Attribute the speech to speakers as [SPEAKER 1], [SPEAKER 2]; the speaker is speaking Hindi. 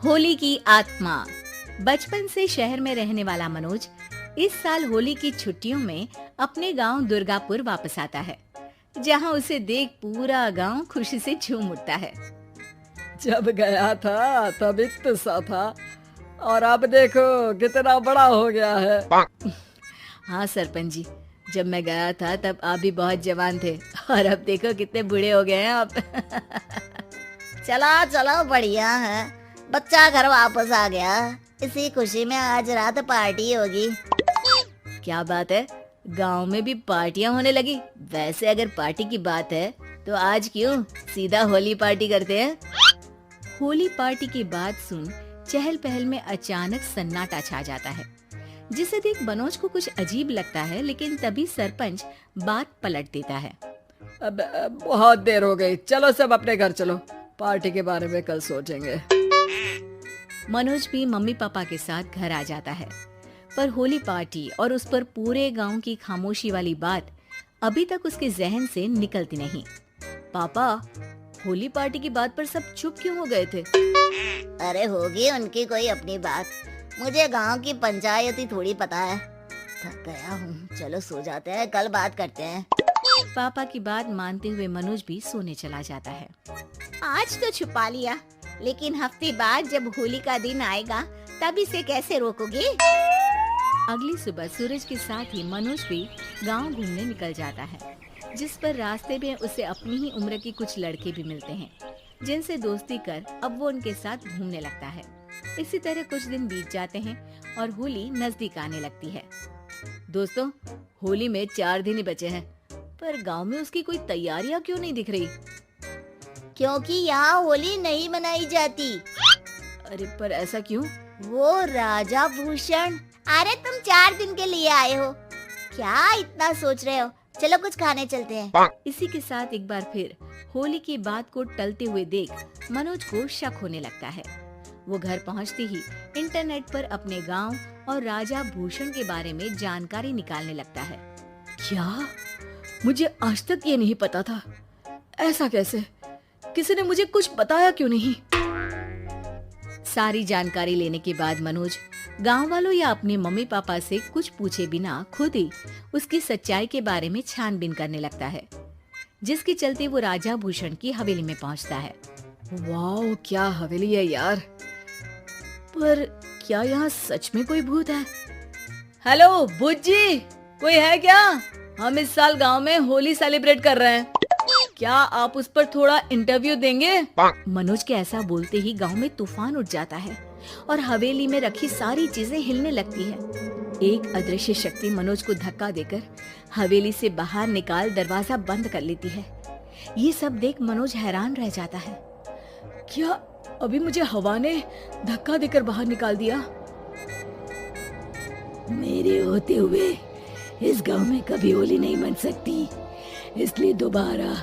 [SPEAKER 1] होली की आत्मा। बचपन से शहर में रहने वाला मनोज इस साल होली की छुट्टियों में अपने गांव दुर्गापुर वापस आता है, जहां उसे देख पूरा गांव खुशी से झूम उठता है।
[SPEAKER 2] जब गया था तब इतना सा था और अब देखो कितना बड़ा हो गया है।
[SPEAKER 1] हाँ सरपंच जी, जब मैं गया था तब आप भी बहुत जवान थे और अब देखो कितने बूढ़े हो गए हैं आप।
[SPEAKER 3] चलो चलो बढ़िया है, बच्चा घर वापस आ गया। इसी खुशी में आज रात पार्टी होगी।
[SPEAKER 1] क्या बात है, गांव में भी पार्टियां होने लगी। वैसे अगर पार्टी की बात है तो आज क्यों सीधा होली पार्टी करते हैं। होली पार्टी की बात सुन चहल पहल में अचानक सन्नाटा छा जाता है, जिसे देख मनोज को कुछ अजीब लगता है, लेकिन तभी सरपंच बात पलट देता है।
[SPEAKER 2] अब बहुत देर हो गई, चलो सब अपने घर चलो, पार्टी के बारे में कल सोचेंगे।
[SPEAKER 1] मनोज भी मम्मी पापा के साथ घर आ जाता है, पर होली पार्टी और उस पर पूरे गांव की खामोशी वाली बात अभी तक उसके जहन से निकलती नहीं। पापा, होली पार्टी की बात पर सब चुप क्यों हो गए थे?
[SPEAKER 3] अरे होगी उनकी कोई अपनी बात, मुझे गांव की पंचायत ही थोड़ी पता है। थक गया हूँ, चलो सो जाते हैं, कल बात करते हैं।
[SPEAKER 1] पापा की बात मानते हुए मनोज भी सोने चला जाता है।
[SPEAKER 3] आज तो छुपा लिया, लेकिन हफ्ते बाद जब होली का दिन आएगा तब इसे कैसे रोकोगे?
[SPEAKER 1] अगली सुबह सूरज के साथ ही मनोज भी गांव घूमने निकल जाता है, जिस पर रास्ते में उसे अपनी ही उम्र के कुछ लड़के भी मिलते हैं, जिनसे दोस्ती कर अब वो उनके साथ घूमने लगता है। इसी तरह कुछ दिन बीत जाते हैं और होली नजदीक आने लगती है। दोस्तों, होली में 4 दिन ही बचे हैं, पर गांव में उसकी कोई तैयारियां क्यों नहीं दिख रही?
[SPEAKER 3] क्योंकि यहाँ होली नहीं मनाई जाती।
[SPEAKER 1] अरे पर ऐसा क्यों?
[SPEAKER 3] वो राजा भूषण। अरे तुम 4 दिन के लिए आए हो, क्या इतना सोच रहे हो? चलो कुछ खाने चलते हैं।
[SPEAKER 1] इसी के साथ एक बार फिर होली की बात को टलते हुए देख मनोज को शक होने लगता है। वो घर पहुंचते ही इंटरनेट पर अपने गांव और राजा भूषण के बारे में जानकारी निकालने लगता है।
[SPEAKER 2] क्या? मुझे आज तक ये नहीं पता था। ऐसा कैसे? किसी ने मुझे कुछ बताया क्यों नहीं?
[SPEAKER 1] सारी जानकारी लेने के बाद मनोज गांव वालों या अपने मम्मी पापा से कुछ पूछे बिना खुद ही उसकी सच्चाई के बारे में छानबीन करने लगता है, जिसके चलते वो राजा भूषण की हवेली में पहुंचता है।
[SPEAKER 2] वाह, क्या हवेली है यार! पर क्या यहाँ सच में कोई भूत है? हेलो भूत जी, कोई है क्या? हम इस साल गांव में होली सेलिब्रेट कर रहे हैं, क्या आप उस पर थोड़ा इंटरव्यू देंगे?
[SPEAKER 1] मनोज के ऐसा बोलते ही गांव में तूफान उठ जाता है और हवेली में रखी सारी चीजें हिलने लगती है। एक अदृश्य शक्ति मनोज को धक्का देकर हवेली से बाहर निकाल दरवाजा बंद कर लेती है। ये सब देख मनोज हैरान रह जाता है।
[SPEAKER 2] क्या अभी मुझे हवा ने धक्का देकर बाहर निकाल दिया?
[SPEAKER 4] मेरे होते हुए इस गांव में कभी होली नहीं मन सकती, इसलिए दोबारा